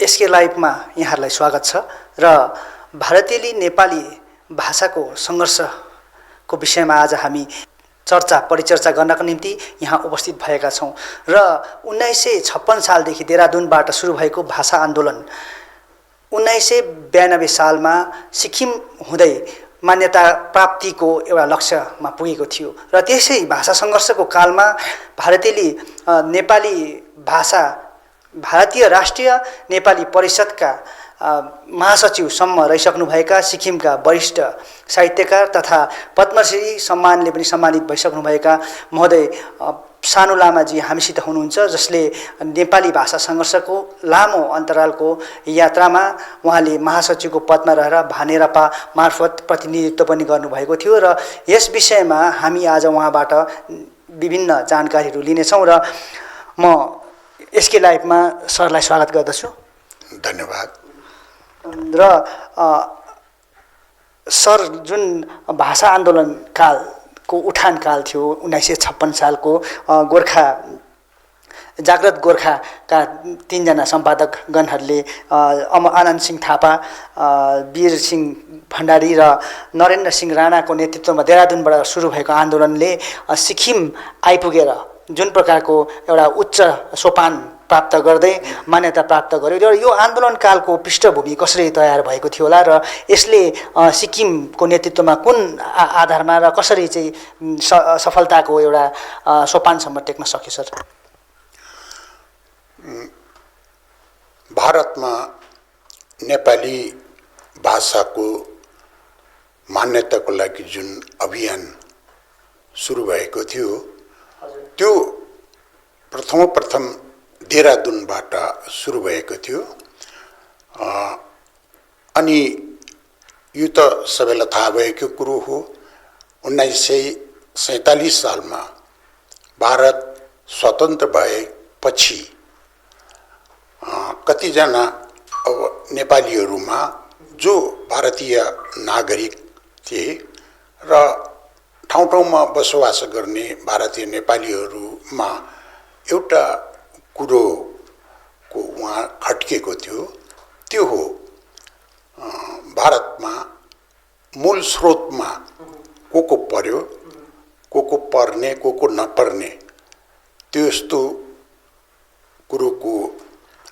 SK लाइभमा यहाँहरूलाई स्वागत छ र भारतीय नेपाली भाषाको सङ्घर्षको विषयमा आज हामी परिचर्चा गर्नको निम्ति यहाँ उपस्थित भएका छौँ र 1956 सालदेखि देहरादुनबाट सुरु भएको भाषा आन्दोलन 1992 सालमा सिक्किम हुँदै मान्यता प्राप्तिको एउटा लक्ष्यमा पुगेको थियो र त्यसै भाषा सङ्घर्षको कालमा भारतीय राष्ट्रिय नेपाली परिषदका महासचिवसम्म रहिसक्नुभएका सिक्किमका वरिष्ठ साहित्यकार तथा पद्मश्री सम्मानले पनि सम्मानित भइसक्नुभएका महोदय सानु लामाजी हामीसित हुनुहुन्छ, जसले नेपाली भाषा सङ्घर्षको लामो अन्तरालको यात्रामा उहाँले महासचिवको पदमा रहेर भानेरापा मार्फत प्रतिनिधित्व पनि गर्नुभएको थियो र यस विषयमा हामी आज उहाँबाट विभिन्न जानकारीहरू लिनेछौँ र म एसके लाइभमा सरलाई स्वागत गर्दछु। धन्यवाद। र सर, जुन भाषा आन्दोलन कालको उठान काल थियो 1956 सालको जागृत गोर्खाका 3 जना सम्पादकगणहरूले आनन्द सिंह थापा, वीर सिंह भण्डारी र नरेन्द्र सिंह राणाको नेतृत्वमा देहरादुनबाट सुरु भएको आन्दोलनले सिक्किम आइपुगेर जुन प्रकारको एउटा उच्च सोपान प्राप्त गर्दै मान्यता प्राप्त गर्यो र यो आन्दोलन कालको पृष्ठभूमि कसरी तयार भएको थियो होला र यसले सिक्किमको नेतृत्वमा कुन आधारमा र कसरी चाहिँ सफलताको एउटा सोपानसम्म टेक्न सक्यो सर? भारतमा नेपाली भाषाको मान्यताको लागि जुन अभियान सुरु भएको थियो त्यो प्रथम देहरादुनबाट सुरु भएको थियो। अनि यो त सबैलाई थाहा भएको कुरो हो। 1947 सालमा भारत स्वतन्त्र भएपछि कतिजना अब नेपालीहरूमा जो भारतीय नागरिक थिए र ठाउँ ठाउँमा बसोबास गर्ने भारतीय नेपालीहरूमा एउटा कुरोको उहाँ खट्केको थियो, त्यो हो भारतमा मूल स्रोतमा को पर्यो, को पर्ने, को नपर्ने, त्यस्तो कुरोको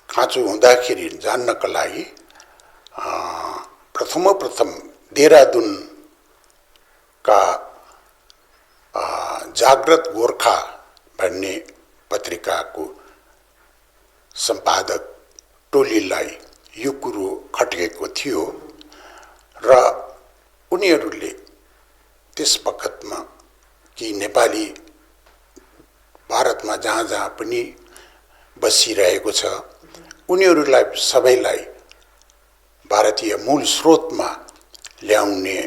खाँचो हुँदाखेरि जान्नका लागि प्रथम देहरादुनका जागृत गोर्खा भन्ने पत्रिकाको सम्पादक टोलीलाई यो कुरो खट्केको थियो र उनीहरूले त्यस वखतमा कि नेपाली भारतमा जहाँ जहाँ पनि बसिरहेको छ उनीहरूलाई सबैलाई भारतीय मूल स्रोतमा ल्याउने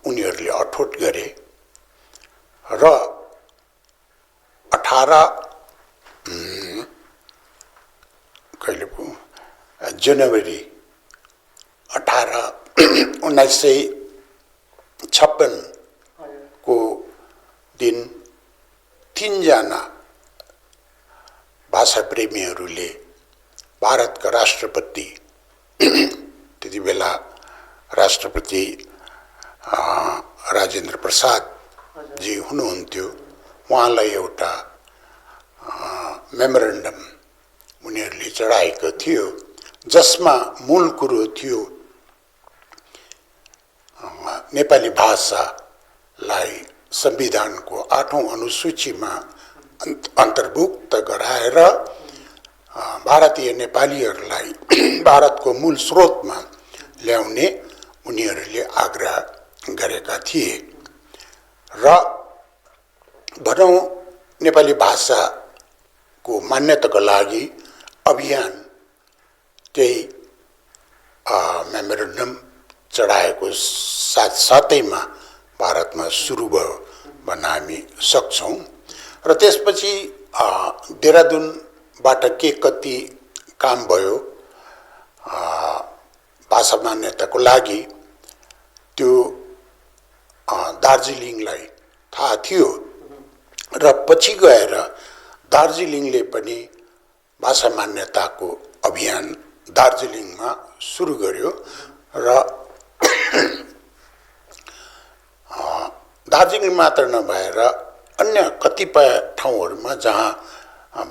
उनीहरूले अठोट गरे र 18 जनवरी 1956 को दिन 3 जना भाषा प्रेमीहरूले भारतका राष्ट्रपति त्यति बेला राष्ट्रपति राजेन्द्र प्रसाद जी हुनुहुन्थ्यो, उहाँलाई एउटा मेमोरेन्डम उनीहरूले चढाएको थियो, जसमा मूल कुरो थियो नेपाली भाषालाई संविधानको 8औं अनुसूचीमा अन्तर्भुक्त गराएर भारतीय नेपालीहरूलाई भारतको मूल स्रोतमा ल्याउने उनीहरूले आग्रह गरेका थिए र भनौँ नेपाली भाषाको मान्यताको लागि अभियान त्यही मेमोरेन्डम चढाएको साथसाथैमा भारतमा सुरु भयो भन्न हामी सक्छौँ। र त्यसपछि देहरादुनबाट के कति काम भयो भाषा मान्यताको लागि त्यो दार्जिलिङलाई थाहा थियो र पछि गएर दार्जिलिङले पनि भाषा मान्यताको अभियान दार्जिलिङमा सुरु गर्यो र दार्जिलिङ मात्र नभएर अन्य कतिपय ठाउँहरूमा जहाँ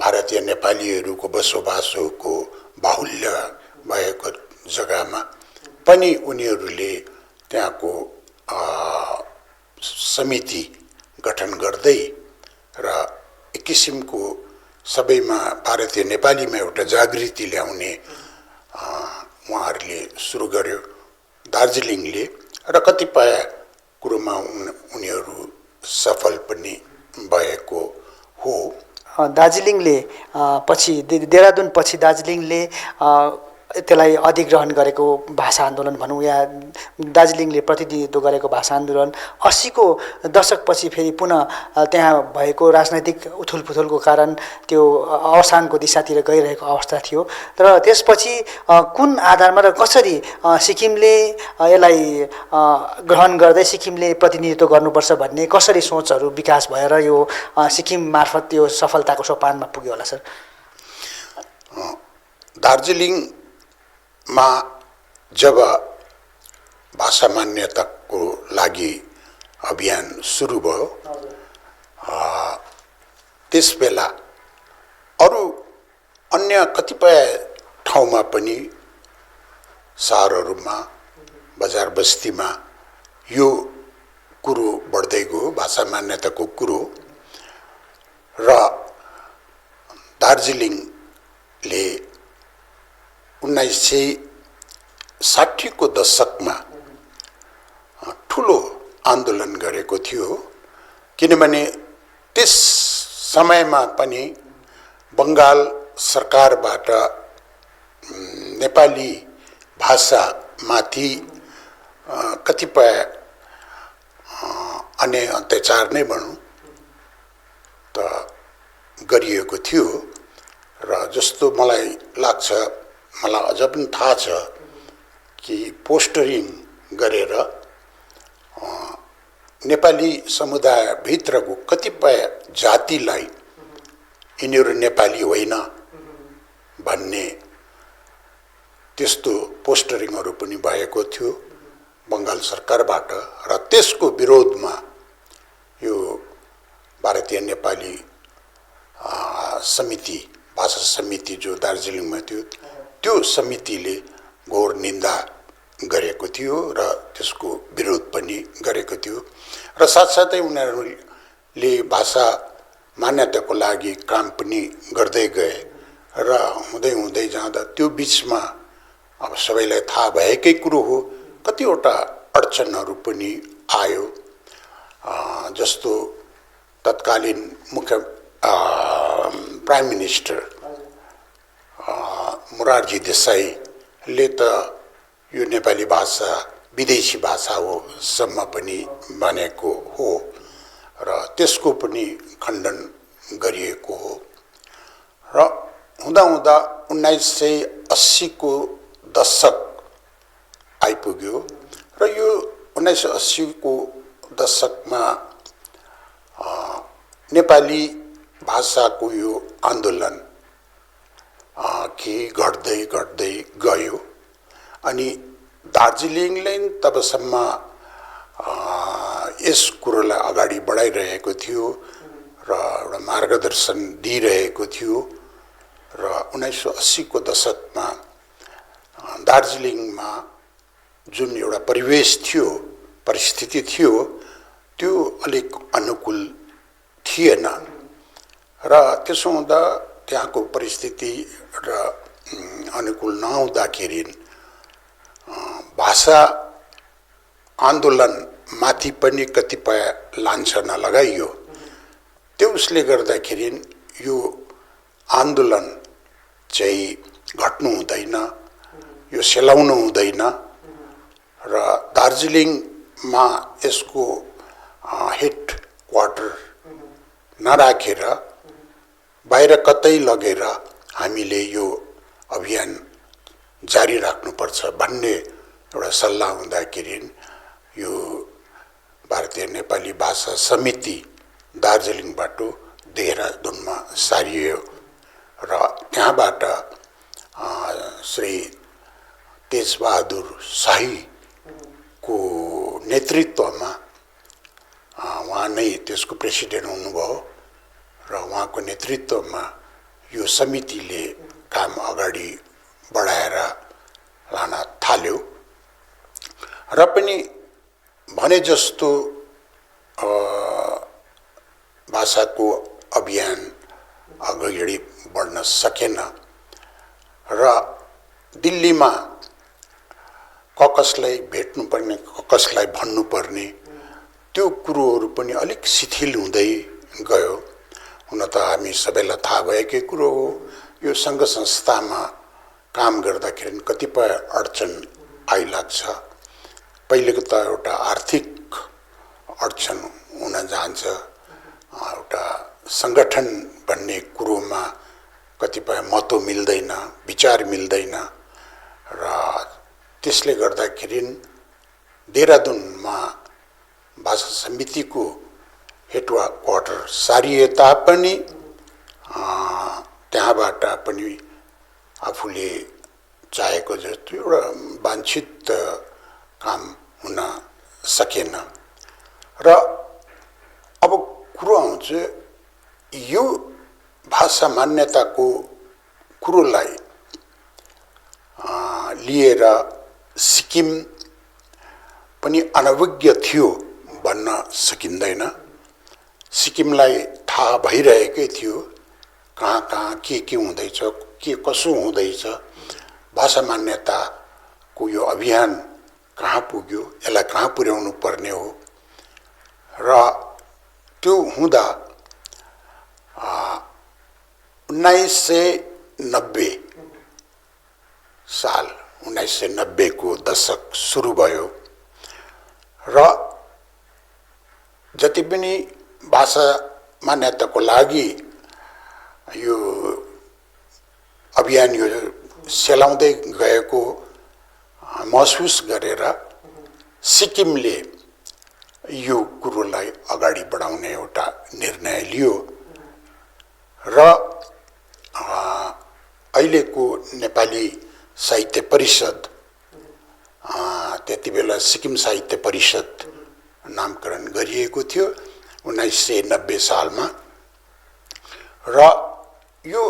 भारतीय नेपालीहरूको बसोबासोको बाहुल्य भएको जग्गामा पनि उनीहरूले त्यहाँको समिति गठन गर्दै र एक किसिमको सबैमा भारतीय नेपालीमा एउटा जागृति ल्याउने उहाँहरूले सुरु गर्यो दार्जिलिङले र कतिपय कुरोमा उनीहरू सफल पनि भएको हो। दार्जिलिङले पछि देहरादून पछि दार्जिलिङले त्यसलाई अधिग्रहण गरेको भाषा आन्दोलन भनौँ या दार्जिलिङले प्रतिनिधित्व गरेको भाषा आन्दोलन 80को दशकपछि फेरि पुनः त्यहाँ भएको राजनैतिक उथुलपुथुलको कारण त्यो अवसानको दिशातिर गइरहेको अवस्था थियो। र त्यसपछि कुन आधारमा र कसरी सिक्किमले यसलाई ग्रहण गर्दै सिक्किमले प्रतिनिधित्व गर्नुपर्छ भन्ने कसरी सोचहरू विकास भएर यो सिक्किम मार्फत यो सफलताको सोपानमा पुग्यो होला सर? दार्जिलिङमा जब भाषा मान्यताको लागि अभियान सुरु भयो त्यसबेला अरू अन्य कतिपय ठाउँमा पनि सहरहरूमा बजार बस्तीमा यो कुरो बढ्दै गयो भाषा मान्यताको कुरो र दार्जिलिङले 1960 को दशकमा ठुलो आन्दोलन गरेको थियो किनभने त्यस समयमा पनि बङ्गाल सरकारबाट नेपाली भाषामाथि कतिपय अन्य अत्याचार नै भनौँ त गरिएको थियो र जस्तो मलाई लाग्छ मलाई अझ पनि थाहा छ कि पोस्टरिङ गरेर नेपाली समुदायभित्रको कतिपय जातिलाई यिनीहरू नेपाली होइन भन्ने त्यस्तो पोस्टरिङहरू पनि भएको थियो बङ्गाल सरकारबाट र त्यसको विरोधमा यो भारतीय नेपाली समिति भाषा समिति जो दार्जिलिङमा थियो त्यो समितिले घोर निन्दा गरेको थियो र त्यसको विरोध पनि गरेको थियो र साथसाथै उनीहरूले भाषा मान्यताको लागि काम पनि गर्दै गए र हुँदै हुँदै जाँदा त्यो बिचमा अब सबैलाई थाहा भएकै कुरो हो कतिवटा अडचनहरू पनि आयो जस्तो तत्कालीन मुख्य प्राइम मिनिस्टर मोरारजी देसाईले त यो नेपाली भाषा विदेशी भाषा हो सम्म पनि भनेको हो र त्यसको पनि खण्डन गरिएको हो र हुँदा हुँदा 1980 को दशक आइपुग्यो र यो 1980 को दशकमा नेपाली भाषाको यो आन्दोलन कि घट्दै घट्दै गयो अनि दार्जिलिङले तबसम्म यस कुरोलाई अगाडि बढाइरहेको थियो र एउटा मार्गदर्शन दिइरहेको थियो र 1980 को दशकमा दार्जिलिङमा जुन एउटा परिवेश थियो परिस्थिति थियो त्यो अलिक अनुकूल थिएन र त्यसो हुँदा त्यहाँको परिस्थिति र अनुकूल नहुँदाखेरि भाषा आन्दोलन माथि पनि कतिपय लान्छना लगाइयो त्यसले गर्दाखेरि यो आन्दोलन चाहिँ घट्नु हुँदैन यो सेलाउनु हुँदैन र दार्जिलिङमा यसको हेड क्वार्टर नराखेर बाहिर कतै लगेर हामीले यो अभियान जारी राख्नुपर्छ भन्ने एउटा सल्लाह हुँदाखेरि यो भारतीय नेपाली भाषा समिति दार्जिलिङबाट देहरादूनमा सारियो र त्यहाँबाट श्री तेजबहादुर शाहीको नेतृत्वमा उहाँ नै त्यसको प्रेसिडेन्ट हुनुभयो र उहाँको नेतृत्वमा यो समितिले काम अगाडि बढाएर लान थाल्यो र पनि भने जस्तो भाषाको अभियान अगाडि बढ्न सकेन र दिल्लीमा कसलाई भेट्नुपर्ने कसलाई भन्नुपर्ने त्यो कुरोहरू पनि अलिक शिथिल हुँदै गयो। हुन त हामी सबैलाई थाहा भएकै कुरो हो, यो सङ्घ संस्थामा काम गर्दाखेरि कतिपय अडचन आइलाग्छ। पहिलेको त एउटा आर्थिक अडचन हुन जान्छ, एउटा सङ्गठन भन्ने कुरोमा कतिपय महत्त्व मिल्दैन, विचार मिल्दैन र त्यसले गर्दाखेरि देहरादुनमा भाषा समितिको हेडक्वार्टर सारिए तापनि त्यहाँबाट पनि आफूले चाहेको जस्तो एउटा वाञ्छित काम हुन सकेन र अब कुरो आउँछ यो भाषा मान्यताको कुरोलाई लिएर सिक्किम पनि अनभिज्ञ थियो भन्न सकिँदैन। सिक्किमलाई थाहा भइरहेकै थियो कहाँ कहाँ के हुँदैछ, के कसो हुँदैछ, भाषा मान्यताको यो अभियान कहाँ पुग्यो, यसलाई कहाँ पुर्याउनु पर्ने हो र त्यो हुँदा 1990 साल 1990 को दशक सुरु भयो र जति पनि भाषा मान्यताको लागि यो अभियान यो सेलाउँदै गएको महसुस गरेर सिक्किमले यो कुरोलाई अगाडि बढाउने एउटा निर्णय लियो र अहिलेको नेपाली साहित्य परिषद त्यति बेला सिक्किम साहित्य परिषद नामकरण गरिएको थियो 1990 सालमा र यो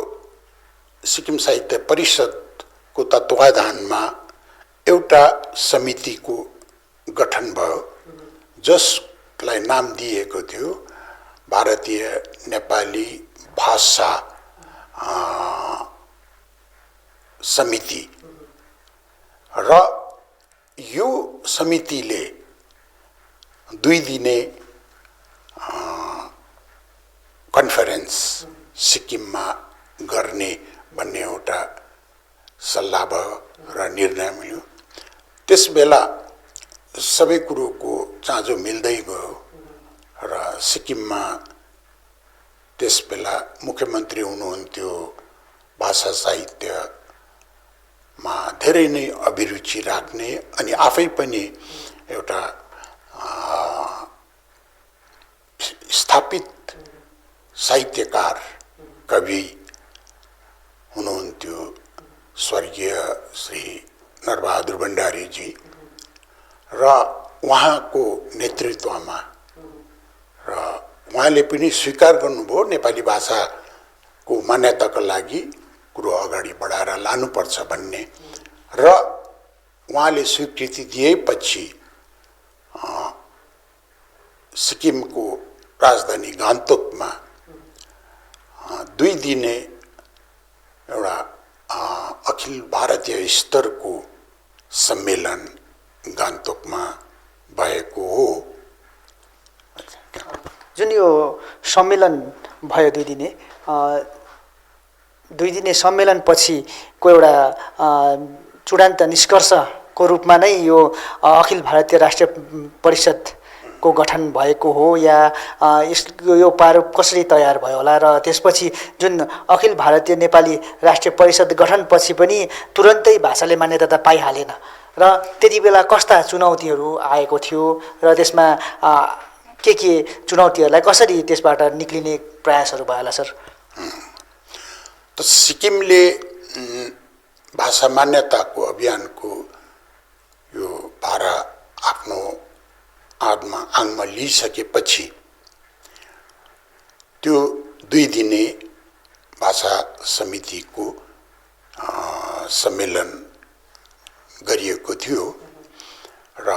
सिक्किम साहित्य परिषदको तत्वावधानमा एउटा समितिको गठन भयो जसलाई नाम दिएको थियो भारतीय नेपाली भाषा समिति र यो समितिले 2 दिने कन्फरेन्स सिक्किममा गर्ने भन्ने एउटा सल्लाह भयो र निर्णय मिल्यो। त्यसबेला सबै कुरोको चाँजो मिल्दै गयो र सिक्किममा त्यसबेला मुख्यमन्त्री हुनुहुन्थ्यो, भाषा साहित्यमा धेरै नै अभिरुचि राख्ने अनि आफै पनि एउटा स्थापित साहित्यकार कवि हुनुहुन्थ्यो स्वर्गीय श्री नरबहादुर भण्डारीजी र उहाँको नेतृत्वमा र उहाँले पनि स्वीकार गर्नुभयो नेपाली भाषाको मान्यताको लागि कुरो अगाडि बढाएर लानुपर्छ भन्ने र उहाँले स्वीकृति दिएपछि सिक्किमको राजधानी गान्तोकमा 2 दिने एउटा अखिल भारतीय स्तरको सम्मेलन गान्तोकमा भएको हो। जुन यो सम्मेलन भयो 2 दिने 2 दिने सम्मेलन पछिको एउटा चूडान्त निष्कर्षको रूपमा नै यो अखिल भारतीय राष्ट्रिय परिषदको गठन भएको हो या यो प्रारूप कसरी तयार भयो होला र त्यसपछि जुन अखिल भारतीय नेपाली राष्ट्रिय परिषद गठनपछि पनि तुरन्तै भाषाले मान्यता त पाइहालेन र त्यति बेला कस्ता चुनौतीहरू आएको थियो र त्यसमा के चुनौतीहरूलाई कसरी त्यसबाट निक्लिने प्रयासहरू भयो होला सर? त सिक्किमले भाषा मान्यताको अभियानको यो भारा आफ्नो आङमा लिइसकेपछि त्यो 2 दिने भाषा समितिको सम्मेलन गरिएको थियो र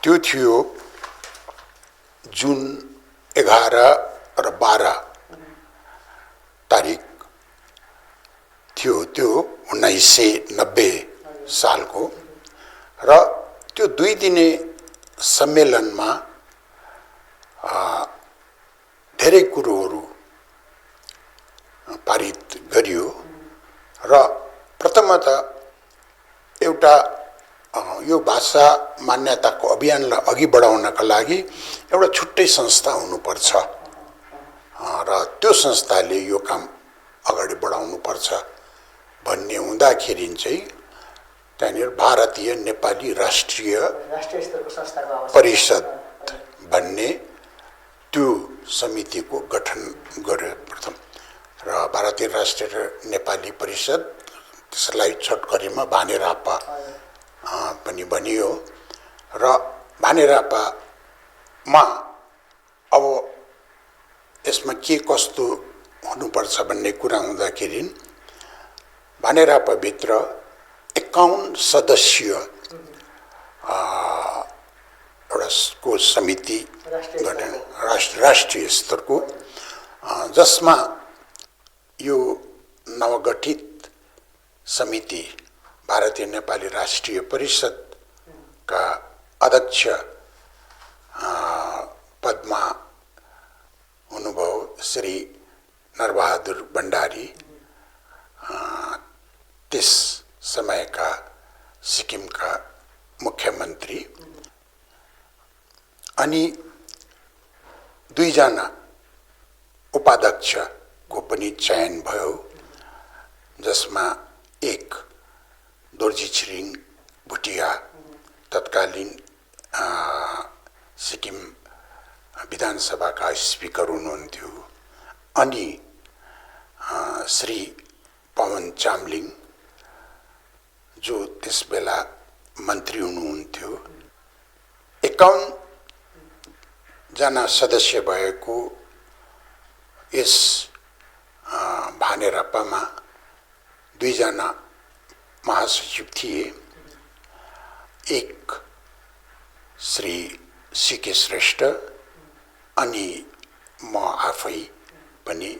त्यो थियो जुन 11 र 12 तारिक थियो, त्यो 1990 सालको। र त्यो 2 दिने सम्मेलनमा धेरै कुरोहरू पारित गरियो र प्रथमतः एउटा यो भाषा मान्यताको अभियानलाई अघि बढाउनका लागि एउटा छुट्टै संस्था हुनुपर्छ र त्यो संस्थाले यो काम अगाडि बढाउनुपर्छ भन्ने हुँदाखेरि चाहिँ त्यहाँनिर भारतीय नेपाली राष्ट्रिय स्तरको संस्थाको आवश्यकता परिषद भन्ने त्यो समितिको गठन गर्यो प्रथम। र भारतीय राष्ट्रिय नेपाली परिषद, त्यसलाई छोटकरीमा भानेरापा पनि भनियो। र भानेरापामा अब यसमा के कस्तो हुनुपर्छ भन्ने कुरा हुँदाखेरि भानेरापाभित्र 51 सदस्य एउटा को समिति गठन, राष्ट्रिय स्तरको, जसमा यो नवगठित समिति भारतीय नेपाली राष्ट्रिय परिषदका अध्यक्ष पदमा हुनुभयो श्री नरबहादुर भण्डारी, त्यस समयका सिक्किमका मुख्यमन्त्री, अनि 2 जना उपाध्यक्षको पनि चयन भयो, जसमा एक दोर्जी छिरिङ भुटिया तत्कालीन सिक्किम विधानसभाका स्पिकर हुनुहुन्थ्यो, अनि श्री पवन चामलिङ जो त्यसबेला मन्त्री हुनुहुन्थ्यो। 51 जना सदस्य भएको यस भानेरापामा 2 जना महासचिव थिए, एक श्री सीके श्रेष्ठ, अनि म आफै पनि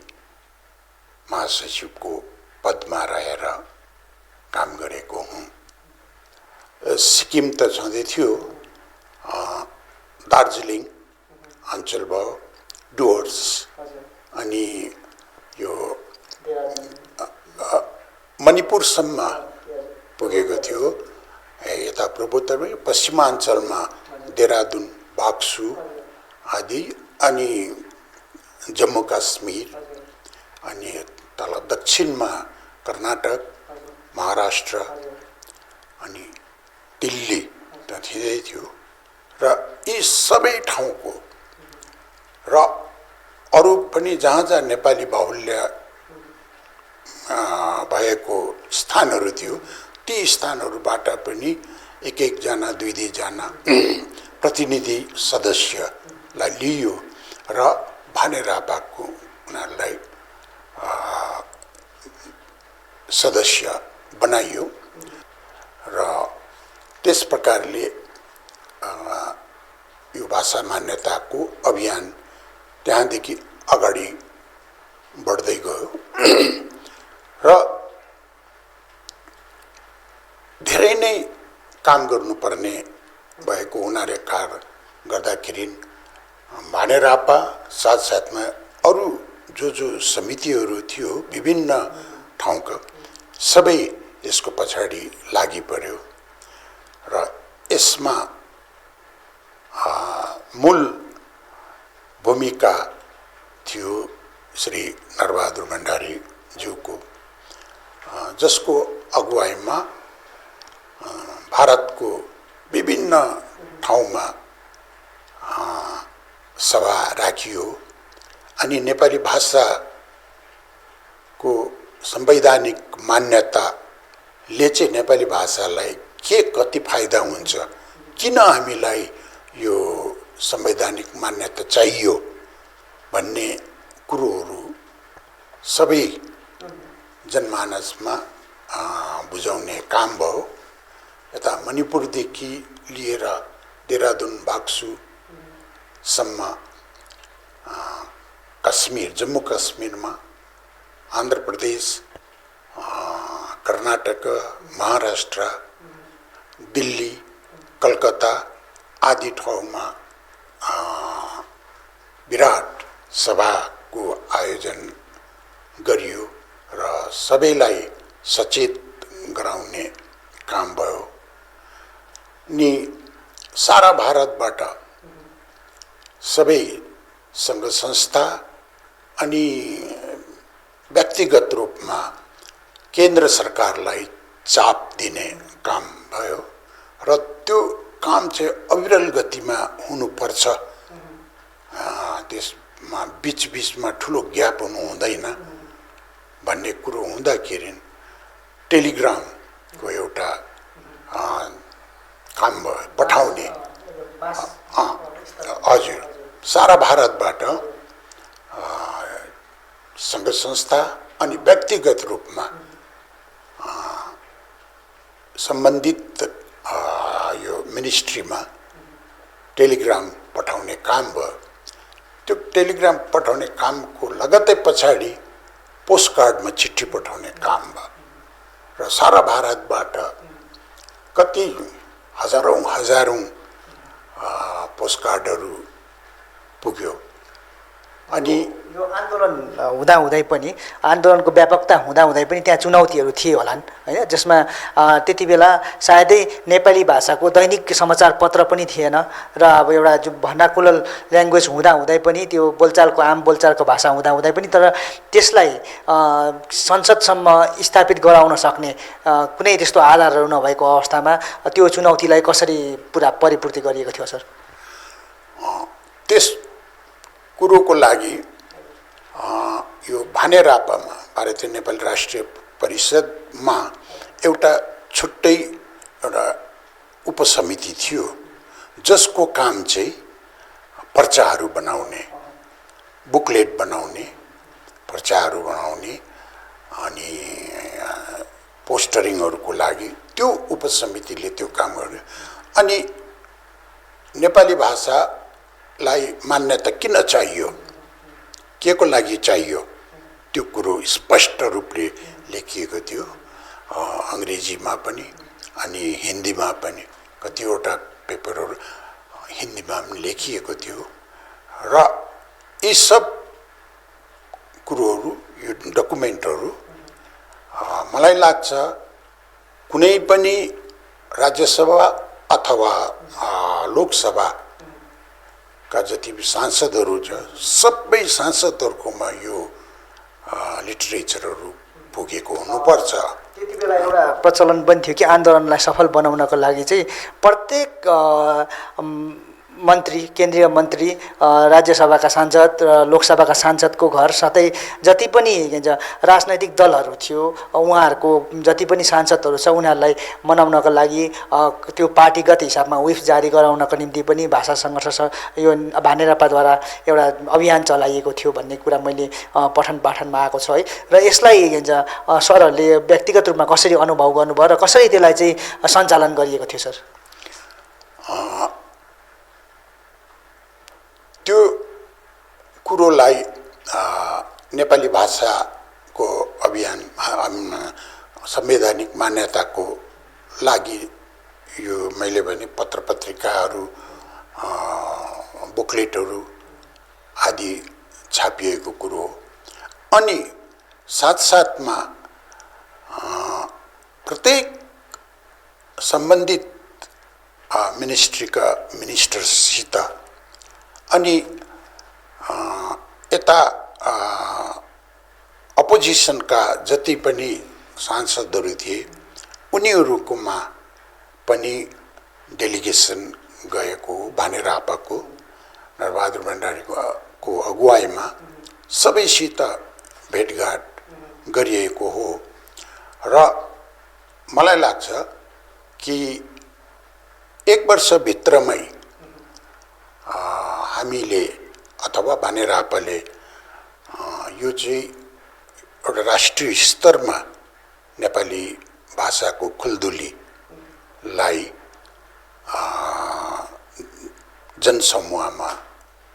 महासचिवको पदमा रहेर काम गरेको हुँ। सिक्किम त छँदै थियो, दार्जिलिङ अञ्चल भयो, डुवर्स, अनि यो मणिपुरसम्म पुगेको थियो। यता पूर्वोत्तर पश्चिमाञ्चलमा देहरादुन, बाक्सु आदि, अनि जम्मू काश्मीर, अनि तल दक्षिणमा कर्नाटक, महाराष्ट्र, अनि दिल्ली थिँदै थियो। र यी सबै ठाउँको र अरू पनि जहाँ जहाँ नेपाली बाहुल्य भएको स्थानहरू थियो, ती स्थानहरूबाट पनि एक जना 2 जना प्रतिनिधि सदस्यलाई लिइयो र भानेरापाको उनीहरूलाई सदस्य बनाइयो। र त्यस प्रकारले यो भाषा मान्यताको अभियान त्यहाँदेखि अगाडि बढ्दै गयो। र धेरै नै काम गर्नुपर्ने भएको हुनाले गर्दाखेरि भानेरापा साथसाथमा अरू जो समितिहरू थियो विभिन्न ठाउँका, सबै यसको पछाडि लागि पर्यो। र यसमा मूल भूमिका थियो श्री नरबहादुर भण्डारी ज्यूको, जसको अगुवाईमा भारतको विभिन्न ठाउँमा सभा राखियो, अनि नेपाली भाषा को संवैधानिक मान्यताले चाहिँ नेपाली भाषालाई के कति फाइदा हुन्छ, किन हामीलाई यो संवैधानिक मान्यता चाहियो भन्ने कुरोहरू सबै जनमानसमा बुझाउने काम भयो। यता मणिपुरदेखि लिएर देहरादून बाक्सुसम्म, कश्मीर जम्मू कश्मीरमा, आन्ध्र प्रदेश, कर्नाटक, महाराष्ट्र, दिल्ली, कलकत्ता आदि ठाउँमा विराट सभाको आयोजन गरियो र सबैलाई सचेत गराउने काम भयो। नि सारा भारतबाट सबै सङ्घ संस्था अनि व्यक्तिगत रूपमा केन्द्र सरकारलाई चाप दिने काम भयो र त्यो काम चाहिँ अविरल गतिमा हुनुपर्छ। त्यसमा बीचमा ठुलो ग्याप हुनु हुँदैन भन्ने कुरो हुँदाखेरि टेलिग्रामको एउटा काम भयो पठाउने। हजुर, सारा भारतबाट सङ्घ संस्था अनि व्यक्तिगत रूपमा सम्बन्धित यो मिनिस्ट्रीमा टेलिग्राम पठाउने काम भयो। त्यो टेलिग्राम पठाउने कामको लगत्तै पछाडि पोस्टकार्डमा चिठी पठाउने काम भयो र सारा भारतबाट कति हजारौं पोस्टकार्डहरू पुग्यो। अनि यो आन्दोलन हुँदाहुँदै पनि, आन्दोलनको व्यापकता हुँदाहुँदै पनि त्यहाँ चुनौतीहरू थिए होलान् हैन, जसमा त्यति बेला सायदै नेपाली भाषाको दैनिक समाचार पत्र पनि थिएन र अब एउटा जो भर्नाकुलर ल्याङ्ग्वेज हुँदाहुँदै पनि, त्यो बोलचालको आम बोलचालको भाषा हुँदाहुँदै पनि, तर त्यसलाई संसदसम्म स्थापित गराउन सक्ने कुनै त्यस्तो आधारहरू नभएको अवस्थामा त्यो चुनौतीलाई कसरी पुरा परिपूर्ति गरिएको थियो सर? त्यस कुरोको लागि यो भानेरापामा भारतीय नेपाली राष्ट्रिय परिषदमा एउटा छुट्टै एउटा उपसमिति थियो जसको काम चाहिँ पर्चाहरू बनाउने, बुकलेट बनाउने, पर्चाहरू बनाउने अनि पोस्टरिङहरूको लागि त्यो उपसमितिले त्यो काम गर्यो। अनि नेपाली भाषालाई मान्यता किन चाहियो, के को लागि चाहियो, त्यो कुरो स्पष्ट रूपले लेखिएको थियो। अङ्ग्रेजीमा पनि अनि हिन्दीमा पनि कतिवटा पेपरहरू हिन्दीमा पनि लेखिएको थियो र यी सब कुरोहरू, यो डकुमेन्टहरू मलाई लाग्छ कुनै पनि राज्यसभा अथवा लोकसभाका जति सांसदहरू छ सबै सांसदहरूकोमा यो लिटरेचरहरू पुगेको हुनुपर्छ। त्यति बेला एउटा प्रचलन पनि थियो कि आन्दोलनलाई सफल बनाउनको लागि चाहिँ प्रत्येक मन्त्री, केन्द्रीय मन्त्री, राज्यसभाका सांसद र लोकसभाका सांसदको घर साथै जति पनि राजनैतिक दलहरू थियो उहाँहरूको जति पनि सांसदहरू छ उनीहरूलाई मनाउनको लागि त्यो पार्टीगत हिसाबमा व्हिप जारी गराउनको निम्ति पनि भाषा सङ्घर्ष यो भानेरापाद्वारा एउटा अभियान चलाइएको थियो भन्ने कुरा मैले पठन पाठनमा आएको छ है। र यसलाई सरहरूले व्यक्तिगत रूपमा कसरी अनुभव गर्नुभयो र कसरी त्यसलाई चाहिँ सञ्चालन गरिएको थियो सर? त्यो कुरोलाई नेपाली भाषाको अभियान, संवैधानिक मान्यताको लागि यो मैले भने पत्र पत्रिकाहरू, बुकलेटहरू आदि छापिएको कुरो। अनि साथसाथमा प्रत्येक सम्बन्धित मिनिस्ट्रीका मिनिस्टर्ससित अनि यता अपोजिसनका जति पनि सांसदहरू थिए उनीहरूकोमा पनि डेलिगेसन गएको, भानेरापाको नरबहादुर भण्डारीको अगुवाईमा सबैसित भेटघाट गरिएको हो र मलाई लाग्छ कि 1 वर्षभित्रमै हामीले अथवा भानेरापाले यो चाहिँ एउटा राष्ट्रिय स्तरमा नेपाली भाषाको खुल्दुलीलाई जनसमूहमा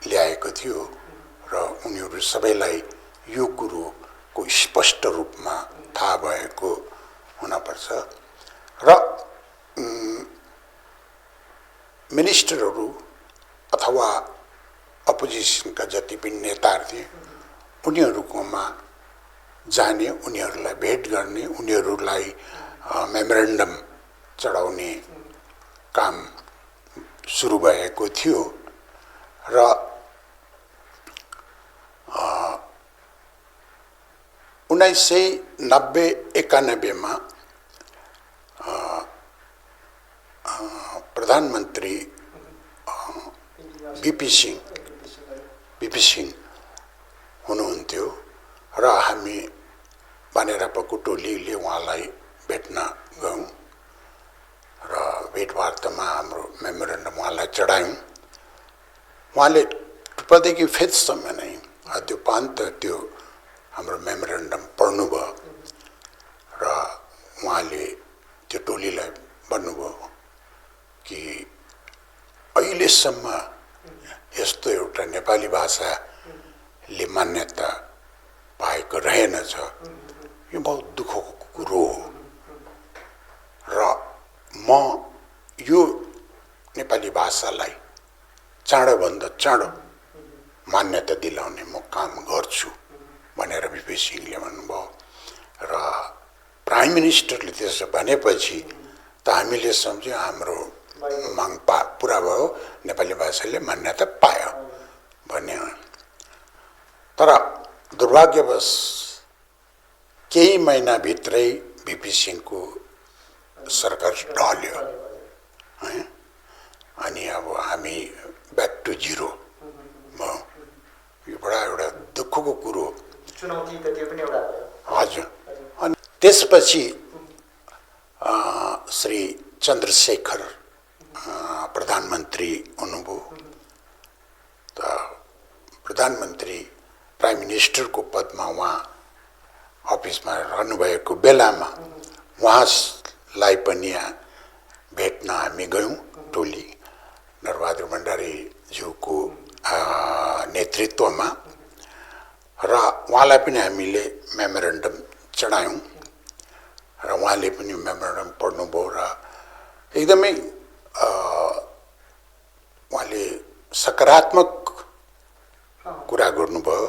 ल्याएको थियो र उनीहरू सबैलाई यो कुरोको स्पष्ट रूपमा थाहा भएको हुनपर्छ र मिनिस्टरहरू अथवा अपोजिसनका जति पनि नेताहरू थिए उनीहरूकोमा जाने, उनीहरूलाई भेट गर्ने, उनीहरूलाई मेमोरेन्डम चढाउने काम सुरु भएको थियो र 1990-91 मा प्रधानमन्त्री बीपी सिंह हुनुहुन्थ्यो र हामी भानेरापाको टोलीले उहाँलाई भेट्न गयौँ र भेटवार्तामा हाम्रो मेमोरेन्डम उहाँलाई चढायौँ। उहाँले टुप्पादेखि फेदसम्म नै त्यो पान्त त्यो हाम्रो मेमोरेन्डम पढ्नुभयो र उहाँले त्यो टोलीलाई भन्नुभयो कि अहिलेसम्म यस्तो एउटा नेपाली भाषाले मान्यता पाएको रहेनछ, यो बहुत दुःखको कुरो हो र म यो नेपाली भाषालाई चाँडोभन्दा चाँडो मान्यता दिलाउने म काम गर्छु भनेर बीपी सिंहले भन्नुभयो र प्राइम मिनिस्टरले त्यसो भनेपछि त हामीले सम्झ्यौँ हाम्रो माग पुरा भयो, नेपाली भाषाले मान्यता पायो भन्ने। तर दुर्भाग्यवश केही महिनाभित्रै बीपी सिंहको सरकार ढल्यो है, अनि अब हामी ब्याक टु जिरो भयो। यो बडा एउटा दुःखको कुरो, चुनौती त त्यो पनि एउटा हजुर। अनि त्यसपछि श्री चन्द्रशेखर प्रधानमन्त्री हुनुभयो। त प्रधानमन्त्री प्राइम मिनिस्टरको पदमा उहाँ अफिसमा रहनुभएको बेलामा उहाँलाई पनि भेट्न हामी गयौँ टोली, नरबहादुर भण्डारीज्यूको नेतृत्वमा र उहाँलाई पनि हामीले मेमोरेन्डम चढायौँ र उहाँले पनि मेमोरेन्डम पढ्नुभयो र एकदमै उहाँले सकारात्मक कुरा गर्नुभयो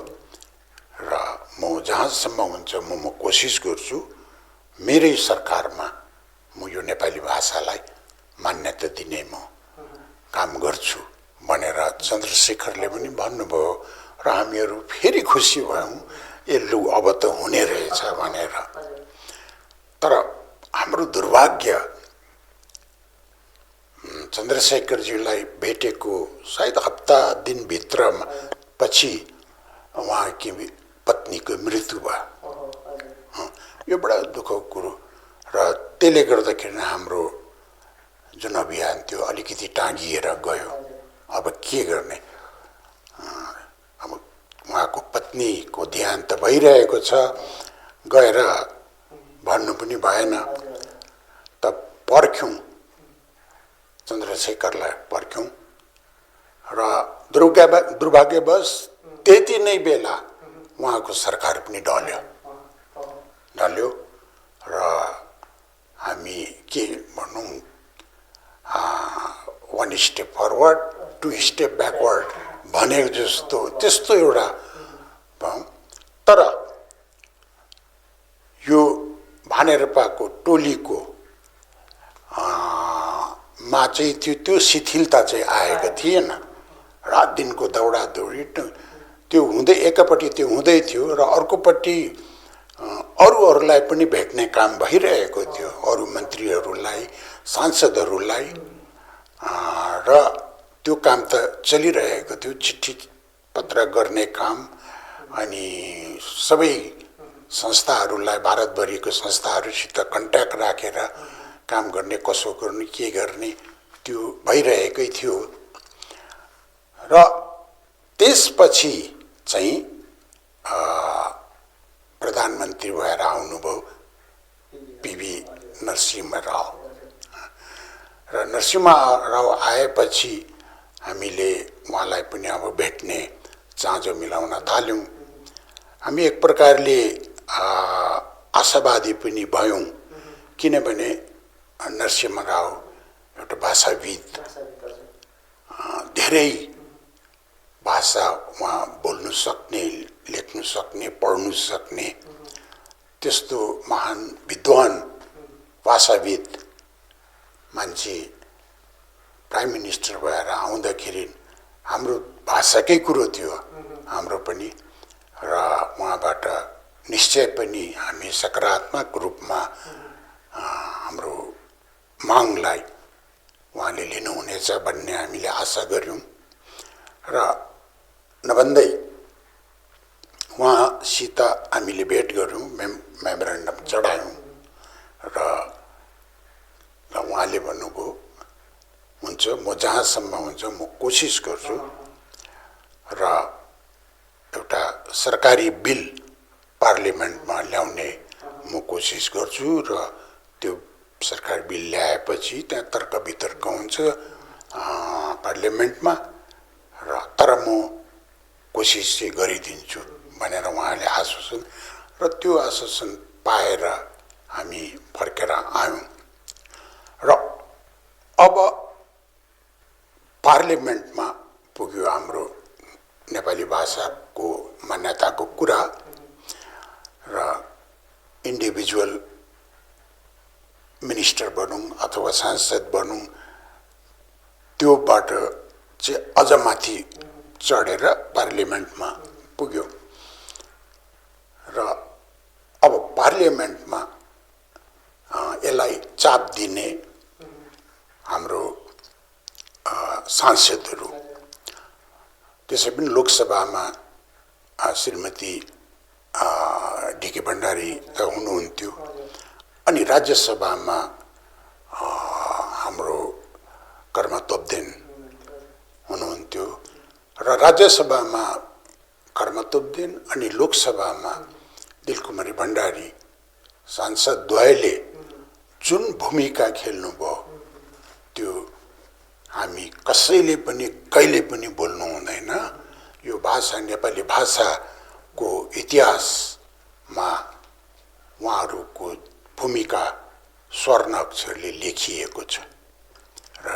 र म जहाँसम्म हुन्छ म कोसिस गर्छु मेरै सरकारमा म यो नेपाली भाषालाई मान्यता दिने म काम गर्छु भनेर चन्द्रशेखरले पनि भन्नुभयो र हामीहरू फेरि खुसी भयौँ, ए लु अब त हुने रहेछ भनेर। तर हाम्रो दुर्भाग्य चन्द्रशेखरज्यूलाई भेटेको सायद हप्ता दिनभित्र पछि उहाँकी पत्नीको मृत्यु भयो। यो बडा दुःखको कुरो र त्यसले गर्दाखेरि हाम्रो जुन अभियान थियो अलिकति टाँगिएर गयो। अब के गर्ने, अब उहाँको पत्नीको देहान्त भइरहेको छ, गएर भन्नु पनि भएन। त पर्ख्यौँ, चन्द्रशेखरलाई पर्ख्यौँ र दुर्भाग्यवश त्यति नै बेला उहाँको सरकार पनि ढल्यो र हामी के भनौँ, 1 स्टेप फरवर्ड 2 स्टेप ब्याकवर्ड भनेको जस्तो त्यस्तो एउटा भयौँ। तर यो भानेरापाको टोलीको मा चाहिँ त्यो शिथिलता चाहिँ आएको थिएन। रात दिनको दौडा दौडी त्यो हुँदै, एकपट्टि त्यो हुँदै थियो र अर्कोपट्टि अरूहरूलाई पनि भेट्ने काम भइरहेको थियो, अरू मन्त्रीहरूलाई, सांसदहरूलाई र त्यो काम त चलिरहेको थियो, चिठी पत्र गर्ने काम अनि सबै संस्थाहरूलाई भारतभरिको संस्थाहरूसित कन्ट्याक्ट राखेर काम गर्ने, कसो गर्ने, के गर्ने त्यो भइरहेकै थियो। र त्यसपछि चाहिँ प्रधानमन्त्री भएर आउनुभयो पीवी नरसिंह राव। र नरसिंह राव आएपछि हामीले उहाँलाई पनि अब भेट्ने चाँजो मिलाउन थाल्यौँ। हामी एक प्रकारले आशावादी पनि भयौँ, किनभने नरसिंह राव एउटा भाषाविद, धेरै भाषा उहाँ बोल्नु सक्ने, लेख्नु सक्ने, पढ्नु सक्ने त्यस्तो महान विद्वान भाषाविद मान्छे प्राइम मिनिस्टर भएर आउँदाखेरि हाम्रो भाषाकै कुरो थियो हाम्रो पनि। र उहाँबाट निश्चय पनि हामी सकारात्मक रूपमा हाम्रो मागलाई उहाँले लिनुहुनेछ भन्ने हामीले आशा गऱ्यौँ। र नभन्दै उहाँसित हामीले भेट गऱ्यौँ, मेमोरेन्डम चढायौँ। र उहाँले भन्नुभयो हुन्छ, म जहाँसम्म हुन्छ म कोसिस गर्छु र एउटा सरकारी बिल पार्लियामेन्टमा ल्याउने म कोसिस गर्छु। र त्यो सरकारी बिल ल्याएपछि त्यहाँ तर्क वितर्क हुन्छ पार्लियामेन्टमा, र तर म कोसिस चाहिँ गरिदिन्छु भनेर उहाँले आश्वासन, र त्यो आश्वासन पाएर हामी फर्केर आयौँ। र अब पार्लियामेन्टमा पुग्यो हाम्रो नेपाली भाषाको मान्यताको कुरा। र इन्डिभिजुअल मिनिस्टर बनौँ अथवा सांसद बनौँ, त्योबाट चाहिँ अझ माथि चढेर पार्लियामेन्टमा पुग्यो। र अब पार्लियामेन्टमा यसलाई चाप दिने हाम्रो सांसदहरू, त्यसै पनि लोकसभामा श्रीमती डी.के. भण्डारी त हुनुहुन्थ्यो, अनि राज्यसभामा हाम्रो कर्म तोप्देन हुनुहुन्थ्यो। र राज्यसभामा कर्म तोप्देन अनि लोकसभामा दिलकुमारी भण्डारी सांसदद्वयले जुन भूमिका खेल्नुभयो त्यो हामी कसैले पनि कहिले पनि बोल्नु हुँदैन। यो भाषा, नेपाली भाषाको इतिहासमा उहाँहरूको भूमिका स्वर्ण अक्षरले लेखिएको छ र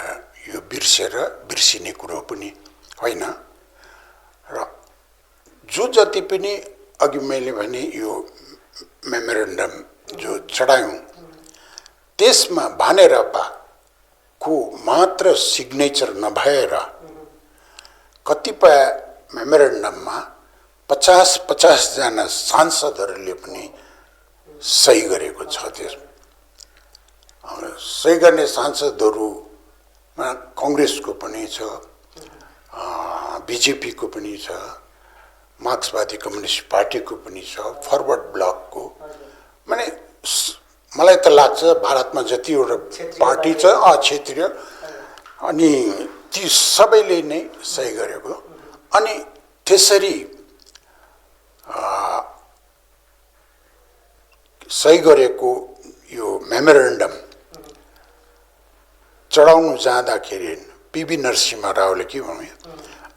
यो बिर्सिने कुरो पनि होइन। र जो जति पनि अघि मैले भने यो मेमोरेन्डम जो चढायौँ त्यसमा भानेरापाको मात्र सिग्नेचर नभएर कतिपय मेमोरेन्डममा 50-50 जना सांसदहरूले पनि सही गरेको छ। त्यसमा सही गर्ने सांसदहरूमा कांग्रेसको पनि छ, बीजेपीको पनि छ, मार्क्सवादी कम्युनिस्ट पार्टीको पनि छ, फरवर्ड ब्लकको। माने मलाई त लाग्छ भारतमा जतिवटा पार्टी छ क्षेत्रीय, अनि ती सबैले नै सही गरेको। अनि त्यसरी सही गरेको यो मेमोरेन्डम चढाउनु जाँदाखेरि पीवी नरसिंह रावले के भन्यो,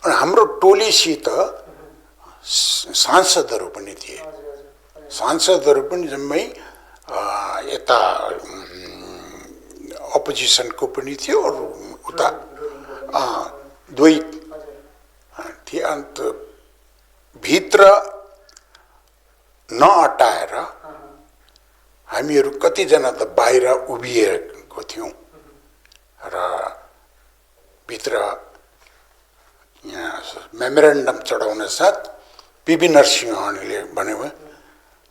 हाम्रो टोलीसित सांसदहरू पनि थिए। सांसदहरू पनि जम्मै यता अपोजिसनको पनि थियो, अरू उता दुई थिए। अन्त भित्र नअटाएर हामीहरू कतिजना त बाहिर उभिएको थियौँ र भित्र यहाँ मेमोरेन्डम चढाउन साथ पीवी नरसिंहले भन्नुभयो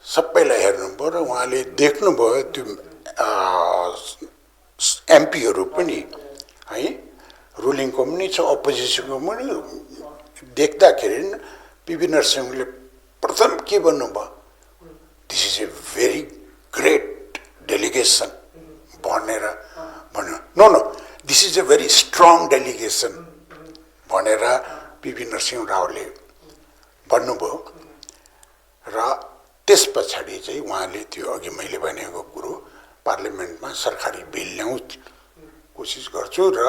सबैलाई हेर्नुभयो र उहाँले देख्नुभयो त्यो एमपीहरू पनि है, रुलिङको पनि छ अपोजिसनको पनि। देख्दाखेरि पीवी नरसिंहले प्रथम के भन्नुभयो, this is a very great delegation भनेर भन्यो। No no, this is a very strong delegation भनेर पीवी नरसिंह रावले भन्नुभयो। र त्यस पछाडि चाहिँ उहाँले त्यो अघि मैले भनेको कुरो पार्लियामेन्टमा सरकारी बिल ल्याउँ कोसिस गर्छु र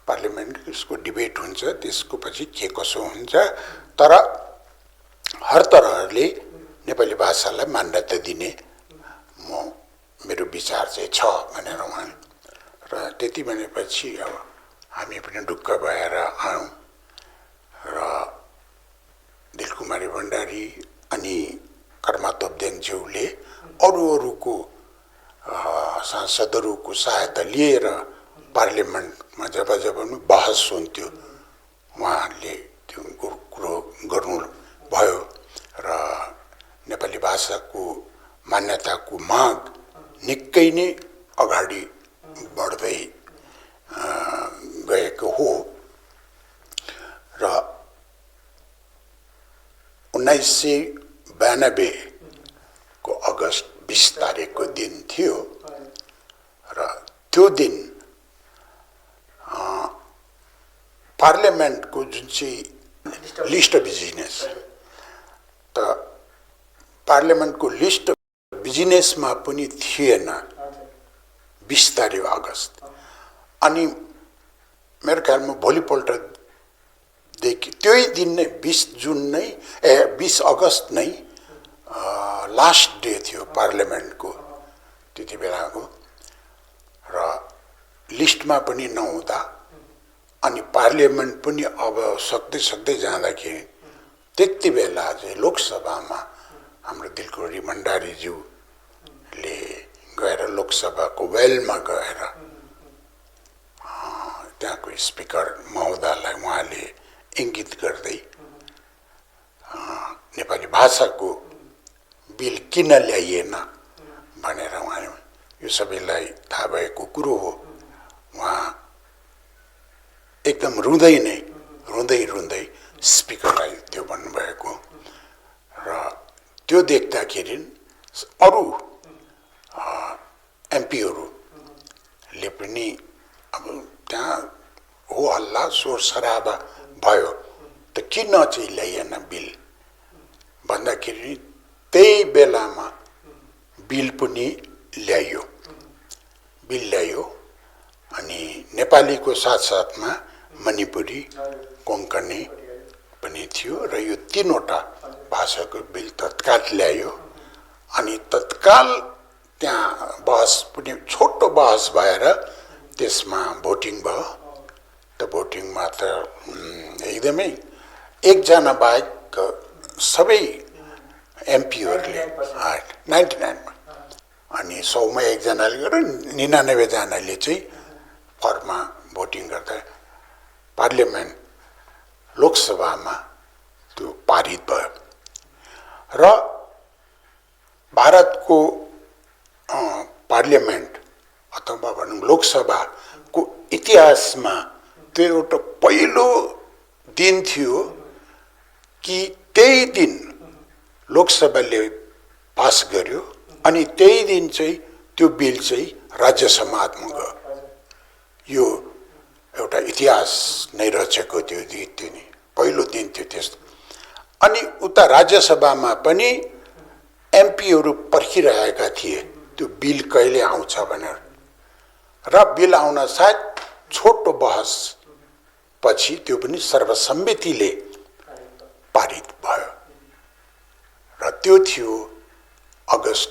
पार्लियामेन्ट यसको डिबेट हुन्छ, त्यसको पछि के कसो हुन्छ। तर हर तरहले नेपाली भाषालाई मान्यता दिने मेरो विचार चाहिँ छ भनेर उहाँले। र त्यति भनेपछि अब हामी पनि ढुक्क भएर आयौँ र दिलकुमारी भण्डारी अनि कर्मा तोप्देनज्यूले अरूको सांसदहरूको सहायता लिएर पार्लियामेन्टमा जब बहस हुन्थ्यो उहाँहरूले त्यो कुरो गर्नुभयो र नेपाली भाषाको मान्यताको माग निकै नै अगाडि बढ्दै गएको हो। र 1992 को अगस्त 20 तारिकको दिन थियो र त्यो दिन पार्लियामेन्टको जुन चाहिँ लिस्ट अफ बिजिनेस त पार्लियामेन्टको लिस्ट अफ बिजिनेसमा पनि थिएन 20 तारिक अगस्त। अनि मेरो ख्यालमा भोलिपल्टदेखि त्यही दिन नै 20 अगस्त नै लास्ट डे थियो पार्लियामेन्टको त्यति बेलाको। र लिस्टमा पनि नहुँदा अनि पार्लियामेन्ट पनि अब सक्दै जाँदाखेरि त्यति बेला चाहिँ लोकसभामा हाम्रो दिलकुमारी भण्डारीज्यूले गएर लोकसभाको वेलमा गएर त्यहाँको स्पिकर महोदयलाई उहाँले इङ्गित गर्दै नेपाली भाषाको बिल किन ल्याइएन भनेर उहाँले, यो सबैलाई थाहा भएको कुरो हो, उहाँ एकदम रुँदै स्पिकरलाई त्यो भन्नुभएको। र त्यो देख्दाखेरि अरू एमपीहरूले पनि अब त्यहाँ हो हल्ला शोर सराबा भयो त किन चाहिँ ल्याइएन बिल भन्दाखेरि त्यही बेलामा बिल पनि ल्याइयो। अनि नेपालीको साथसाथमा मणिपुरी कोङ्कणी पनि थियो र यो तीनवटा भाषाको बिल तत्काल ल्यायो। अनि तत्काल त्यहाँ बहस पनि छोटो बहस भएर त्यसमा भोटिङ भयो। त भोटिङमा त एकदमै एकजना बाहेक सबै एमपीहरूले 99मा अनि 100मा एकजनाले गरेर 99 जनाले चाहिँ फर्ममा भोटिङ गर्दा पार्लियामेन्ट लोकसभामा त्यो पारित भयो। र भारतको पार्लियामेन्ट अथवा भनौँ लोकसभाको इतिहासमा त्यो एउटा पहिलो दिन थियो कि त्यही दिन लोकसभाले पास गर्यो अनि त्यही दिन चाहिँ त्यो बिल चाहिँ राज्यसभामा गयो। यो एउटा इतिहास नै रचेको त्यो दिन पहिलो दिन थियो त्यस्तो। अनि उता राज्यसभामा पनि एमपीहरू पर्खिरहेका थिए त्यो बिल कहिले आउँछ भनेर। र बिल आउन साथ छोटो बहस पछि त्यो पनि सर्वसम्मतिले पारित भयो। र त्यो थियो अगस्त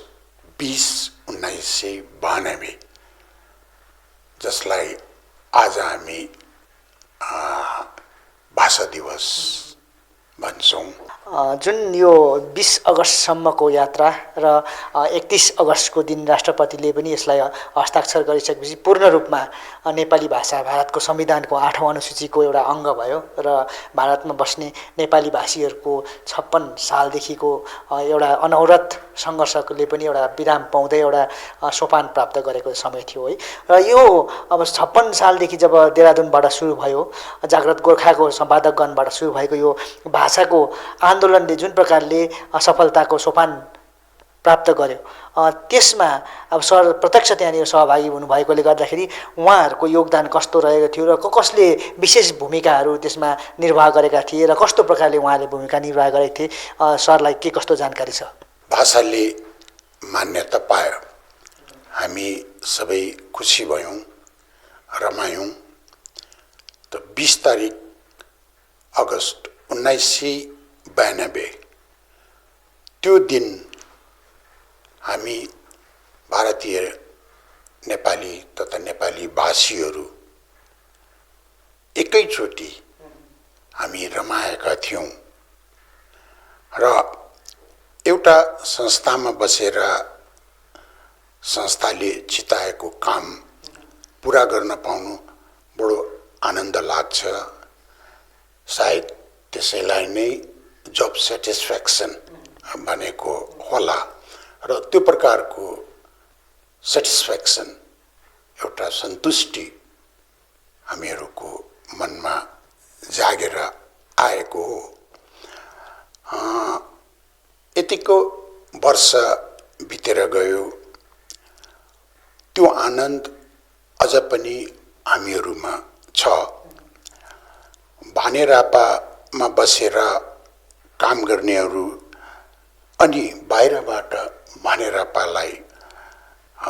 20, 1992 जसलाई आज हामी भाषा दिवस भन्छौँ। जुन यो 20 अगस्तसम्मको यात्रा र 31 अगस्तको दिन राष्ट्रपतिले पनि यसलाई हस्ताक्षर गरिसकेपछि पूर्ण रूपमा नेपाली भाषा भारतको संविधानको 8औं अनुसूचीको एउटा अङ्ग भयो र भारतमा बस्ने नेपाली भाषीहरूको 56 सालदेखिको एउटा अनवरत सङ्घर्षले पनि एउटा विराम पाउँदै एउटा सोपान प्राप्त गरेको समय थियो है। र यो अब 56 सालदेखि जब देहरादूनबाट सुरु भयो, जागृत गोर्खाको सम्पादकगणबाट सुरु भएको यो भाषाको आन्दोलनले जुन प्रकारले सफलताको सोपान प्राप्त गर्यो। त्यसमा अब सर प्रत्यक्ष त्यहाँनिर सहभागी हुनुभएकोले गर्दाखेरि उहाँहरूको योगदान कस्तो रहेको थियो र कसले विशेष भूमिकाहरू त्यसमा निर्वाह गरेका थिए र कस्तो प्रकारले उहाँले भूमिका निर्वाह गरेका थिए, सरलाई के कस्तो जानकारी छ? भाषाले मान्यता पायो, हामी सबै खुसी भयौँ, रमायौँ। त 20 तारिक अगस्त 1992 त्यो दिन हामी भारतीय नेपाली तथा नेपाली भाषीहरू एकैचोटि हामी रमाएका थियौँ र एउटा संस्थामा बसेर संस्थाले चिताएको काम पुरा गर्न पाउनु बडो आनन्द लाग्छ। सायद त्यसैलाई नै जब सेटिस्फ्याक्सन भनेको होला र त्यो प्रकारको सेटिस्फ्याक्सन, एउटा सन्तुष्टि हामीहरूको मनमा जागेर आएको हो। यतिको वर्ष बितेर गयो, त्यो आनन्द अझ पनि हामीहरूमा छ। भानेरापामा बसेर काम गर्नेहरू अनि बाहिरबाट भानेरापालाई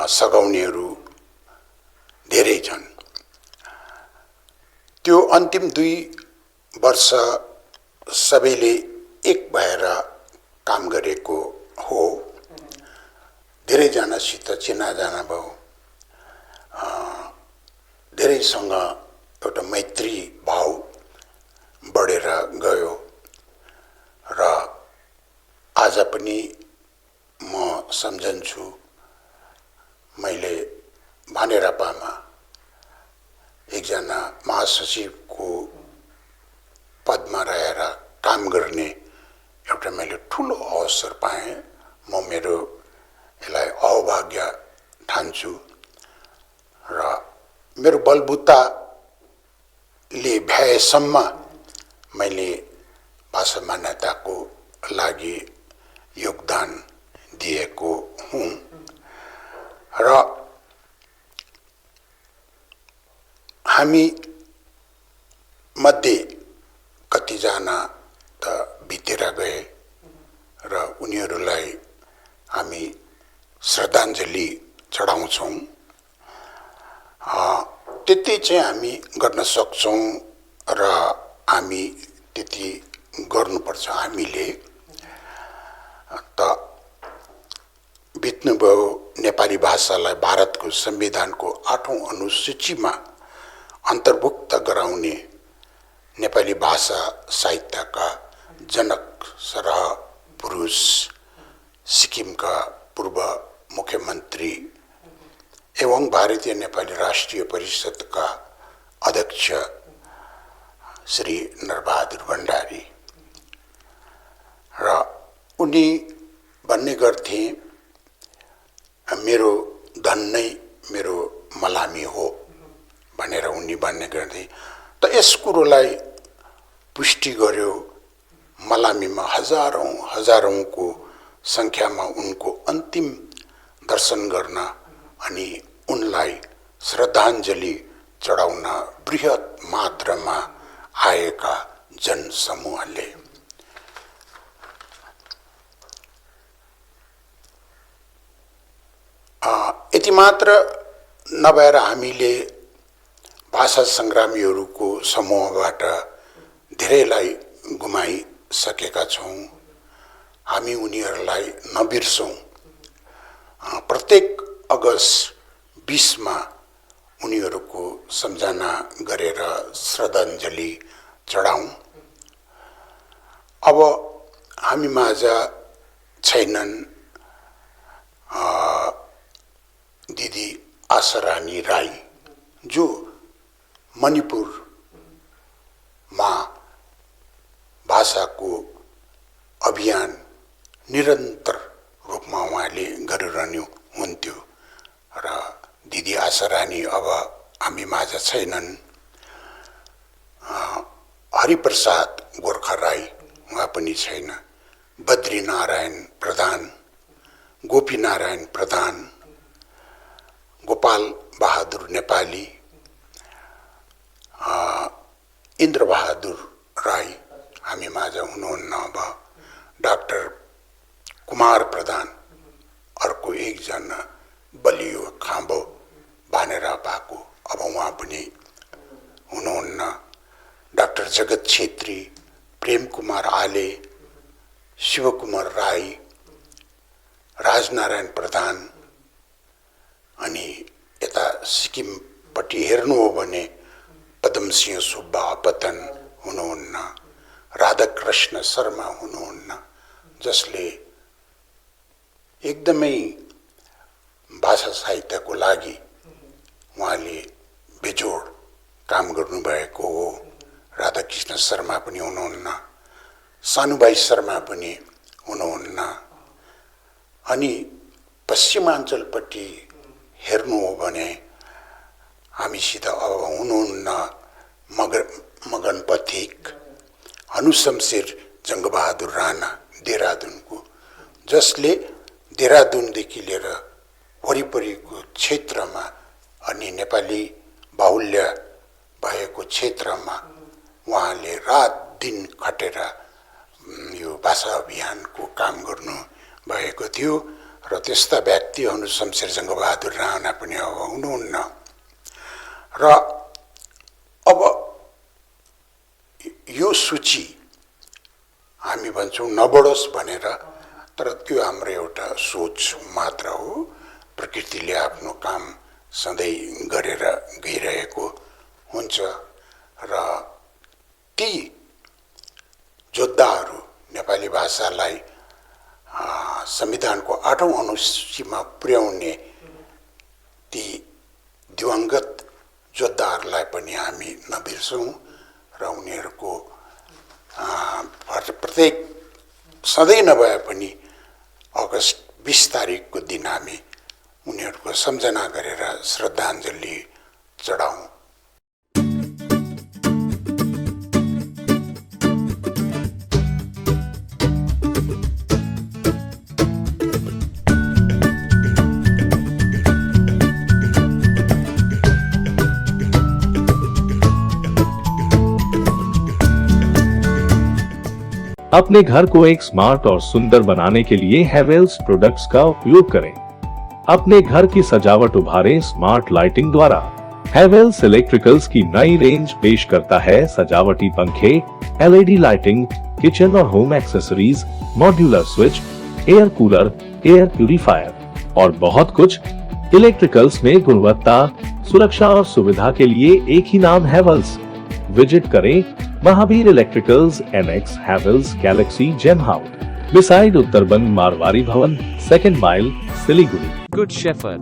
सघाउनेहरू धेरै छन्। त्यो अन्तिम 2 वर्ष सबैले एक भएर काम गरेको हो। धेरैजनासित चिनाजाना भयो, धेरैसँग एउटा मैत्री भाव बढेर गयो र आज पनि म सम्झन्छु, मैले भानेरापामा एकजना महासचिवको पदमा रहेर काम गर्ने एउटा मैले ठुलो अवसर पाएँ। म मेरो यसलाई अभाग्य ठान्छु र मेरो बलबुताले भ्याएसम्म मैले भाषा मान्यताको लागि योगदान दिएको हुँ र हामी मध्ये कतिजना त बितेर गए र उनीहरूलाई हामी श्रद्धाञ्जली चढाउँछौँ। त्यति चाहिँ हामी गर्न सक्छौँ र हामी त्यति गर्नुपर्छ। हामीले त बित्नुभयो नेपाली भाषालाई भारतको संविधानको 8औं अनुसूचीमा अन्तर्भुक्त गराउने नेपाली भाषा साहित्यका जनक सरह पुरुष, सिक्किमका पूर्व मुख्यमन्त्री एवं भारतीय नेपाली राष्ट्रिय परिषदका अध्यक्ष श्री नरबहादुर भण्डारी र उनी भन्ने गर्थे, मेरो धन नै मेरो मलामी हो भनेर उनी भन्ने गर्थे। त यस कुरोलाई पुष्टि गर्यो। मलामीमा हजारौंको संख्यामा उनको अन्तिम दर्शन गर्न अनि उनलाई श्रद्धाञ्जली चढाउन बृहत मात्रामा आएका जनसमूहले यति मात्र नभएर हामीले भाषा संग्रामीहरूको समूहबाट धेरैलाई गुमाइसकेका छौँ। हामी उनीहरूलाई नबिर्सौँ। प्रत्येक अगस्त 20 मा उनीहरूको सम्झना गरेर श्रद्धाञ्जली चढाउँ। अब हामी माझ छैनन् दिदी आशारानी राई, जो मणिपुरमा भाषाको अभियान निरन्तर रूपमा उहाँले गरिरहनु हुन्थ्यो र दिदी आशारानी अब हामी माझ छैनन्। हरिप्रसाद गोर्खा राई उहाँ पनि छैन। बद्रीनारायण प्रधान गोपीनारायण प्रधान, गोपाल बहादुर नेपाली, इन्द्रबहादुर राई हामी माझ हुनुहुन्न। अब डाक्टर कुमार प्रधान अर्को एकजना बलियो खाँबो बानेर पाएको, अब उहाँ पनि हुनुहुन्न। डाक्टर जगत छेत्री, प्रेम कुमार आले, शिवकुमार राई, राजनारायण प्रधान, अनि यता सिक्किमपट्टि हेर्नु हो भने पदमसिंह सुब्बा अपतन हुनुहुन्न, राधाकृष्ण शर्मा हुनुहुन्न, जसले एकदमै भाषा साहित्यको लागि उहाँले बेजोड काम गर्नुभएको हो। राधाकृष्ण शर्मा पनि हुनुहुन्न, सानुभाइ शर्मा पनि हुनुहुन्न। अनि पश्चिमाञ्चलपट्टि हेर्नु हो भने हामीसित अब हुनुहुन्न मगन पथिक, हनुशमशेर जङ्गबहादुर राणा देहरादुनको, जसले देहरादुनदेखि लिएर वरिपरिको क्षेत्रमा अनि नेपाली बाहुल्य भएको क्षेत्रमा उहाँले रात दिन खटेर यो भाषा अभियानको काम गर्नु भएको थियो। र त्यस्ता व्यक्ति हनुशमशेर जङ्गबहादुर राणा पनि अब हुनुहुन्न। र अब यो सूची हामी भन्छौँ नबढोस् भनेर, तर त्यो हाम्रो एउटा सोच मात्र हो। प्रकृतिले आफ्नो काम सधैँ गरेर गइरहेको हुन्छ र ती योद्धाहरू नेपाली भाषालाई संविधानको 8औं अनुसूचीमा पुर्याउने ती दिवंगत योद्धाहरूलाई पनि हामी नबिर्सौँ र उनीहरूको प्रत्येक सधैँ नभए पनि अगस्त 20 तारिकको दिन हामी उनीहरूको सम्झना गरेर श्रद्धाञ्जली चढाउँ। अपने घर को एक स्मार्ट और सुंदर बनाने के लिए हेवेल्स प्रोडक्ट्स का उपयोग करें। अपने घर की सजावट उभारें स्मार्ट लाइटिंग द्वारा। हेवेल्स इलेक्ट्रिकल्स की नई रेंज पेश करता है सजावटी पंखे, एलईडी लाइटिंग, किचन और home accessories, modular switch, air cooler, air purifier और बहुत कुछ। इलेक्ट्रिकल्स में गुणवत्ता, सुरक्षा और सुविधा के लिए एक ही नाम हेवेल्स। विजिट करें Mahavir electricals, NX, Havells, Galaxy, Gem House, beside Uttarban Marwari Bhavan, 2nd mile, Siliguri. Good Shepherd.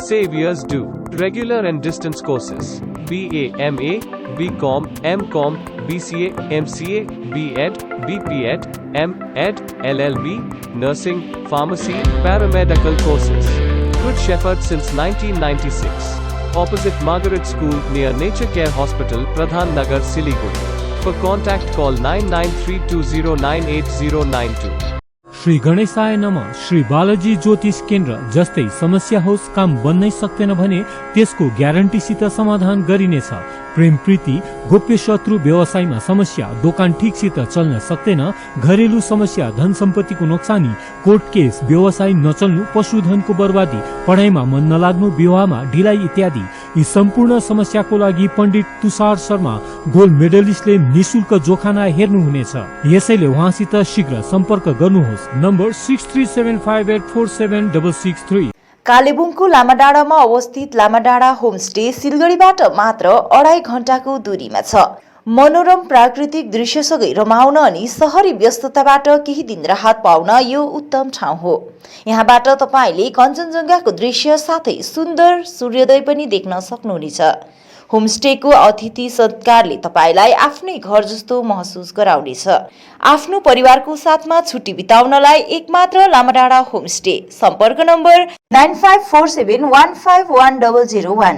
Saviors do regular and distance courses: BA, MA, BCom, MCom, BCA, MCA, BEd, BPEd, MEd, LLB, nursing, pharmacy, paramedical courses. Good Shepherd since 1996. Opposite Margaret School near Nature Care Hospital, Pradhan Nagar, Siliguri. For contact call 9932098092. Shri गणेशाय नमः। श्री बालाजी ज्योतिष केन्द्र जस्तै समस्या होस् काम बन्नै सक्दैन भने त्यसको ग्यारेन्टीसित समाधान गरिनेछ। प्रेम प्रीति, गोप्य शत्रु, व्यवसायमा समस्या, दोकान ठिकसित चल्न सक्दैन, घरेलु समस्या, धन सम्पत्तिको नोक्सानी, कोर्ट केस, व्यवसाय नचल्नु, पशुधनको बर्बादी, पढाइमा मन नलाग्नु, विवाहमा ढिलाइ इत्यादि यी सम्पूर्ण समस्याको लागि पण्डित तुषार शर्मा गोल्ड मेडलिस्टले निशुल्क जोखाना हेर्नुहुनेछ। यसैले उहाँसित शीघ्र सम्पर्क गर्नुहोस्। नम्बर 6375847663। कालेबुङको लामाडाँडामा अवस्थित लामाडाँडा होमस्टे सिलगढीबाट मात्र 2.5 घण्टाको दूरीमा छ। मनोरम प्राकृतिक दृश्यसँगै रमाउन अनि शहरी व्यस्तताबाट केही दिन राहत पाउन यो उत्तम ठाउँ हो। यहाँबाट तपाईले कञ्चनजङ्घाको दृश्य साथै सुन्दर सूर्योदय पनि देख्न सक्नुहुनेछ। होमस्टेको अतिथि सत्कारले तपाईलाई आफ्नै घर जस्तो महसुस गराउनेछ। आफ्नो परिवारको साथमा छुट्टी बिताउनलाई एकमात्र लामाडाँडा होमस्टे। सम्पर्क नम्बर 9547151001।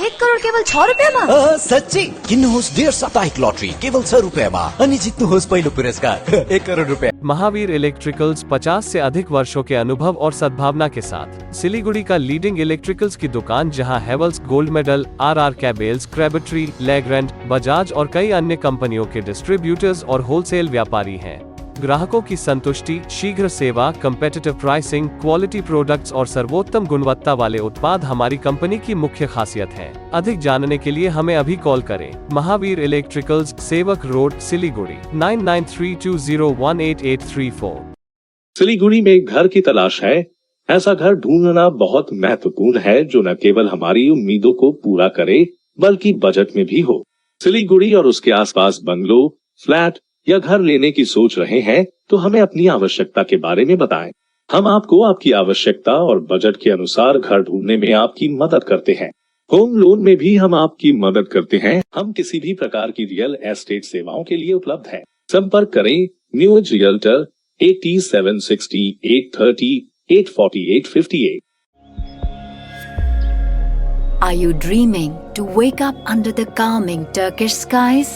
1 करोड केवल 6 रुपियाँमा? सच्ची किन्नुहोस् डेढ साप्ताहिक लटरी केवल 6 रुपियाँमा अनि जित्नुहोस् पहिलो पुरस्कार 1 करोड रुपया। महावीर इलेक्ट्रिकल्स 50 से अधिक वर्षों के अनुभव और सद्भावना के साथ सिलीगुड़ी का लीडिंग इलेक्ट्रिकल्स की दुकान, जहां Havells Gold Medal, RR cables, Crabtree, Legrand, Bajaj और कई अन्य कंपनियों के डिस्ट्रीब्यूटर्स और होलसेल व्यापारी हैं। ग्राहकों की संतुष्टि, शीघ्र सेवा, कम्पेटिटिव प्राइसिंग, क्वालिटी प्रोडक्ट्स और सर्वोत्तम गुणवत्ता वाले उत्पाद हमारी कंपनी की मुख्य खासियत है। अधिक जानने के लिए हमें अभी कॉल करें। महावीर इलेक्ट्रिकल्स, सेवक रोड, सिलीगुड़ी 9932018834। सिलीगुड़ी में एक घर की तलाश है? ऐसा घर ढूंढना बहुत महत्वपूर्ण है जो न केवल हमारी उम्मीदों को पूरा करे बल्कि बजट में भी हो। सिलीगुड़ी और उसके आसपास बंगलो, फ्लैट या घर लेने की सोच रहे हैं तो हमें अपनी आवश्यकता के बारे में बताएं। हम आपको आपकी आवश्यकता और बजट के अनुसार घर ढूंढने में आपकी मदद करते हैं। होम लोन में भी हम आपकी मदद करते हैं। हम किसी भी प्रकार की रियल एस्टेट सेवाओं के लिए उपलब्ध हैं। संपर्क करें new age realtor 8760 830 848 58। Are you dreaming to wake up under the calming Turkish skies?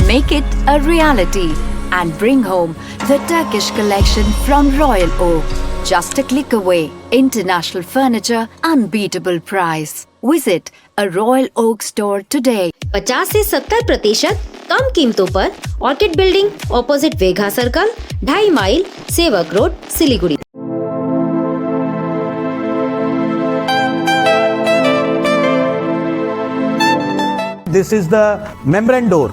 Make it a reality and bring home the Turkish collection from Royal Oak. Just a click away. International furniture, unbeatable price. Visit a Royal Oak store today. 50 से 70% कम कीमतों पर Orchid building, opposite Vega circle, 2.5 mile, Sevoke road, Siliguri. This is the membrane door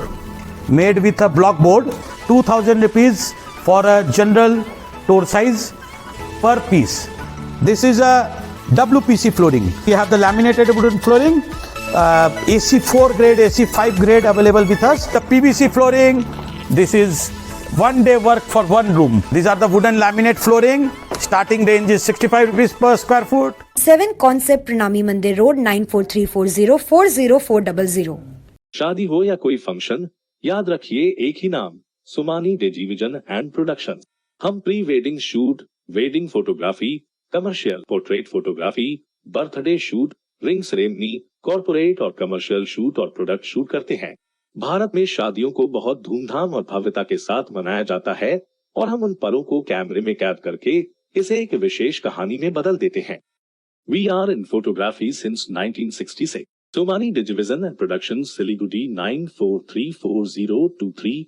made with a block board, 2000 rupees for a general door size per piece. This is a WPC flooring. We have the laminated wooden flooring, AC4 grade, AC5 grade available with us. The PVC flooring, this is 1 day work for 1 room. These are the wooden laminate flooring. Starting range is 65 rupees per square foot. 7 Concept Pranami Mandir Road 9434040400। शादी हो या कोई function, याद रखिए एक ही नाम, Sumani डिजीविजन and production. हम pre wedding shoot, wedding photography, commercial portrait photography, birthday shoot, ring ceremony, corporate और commercial shoot और प्रोडक्ट शूट करते हैं। भारत में शादियों को बहुत धूमधाम और भव्यता के साथ मनाया जाता है और हम उन पलों को कैमरे में कैद करके इसे एक विशेष कहानी में बदल देते हैं। We are in photography since 1966. Somani Digivision and Productions, Siliguri 9434023813।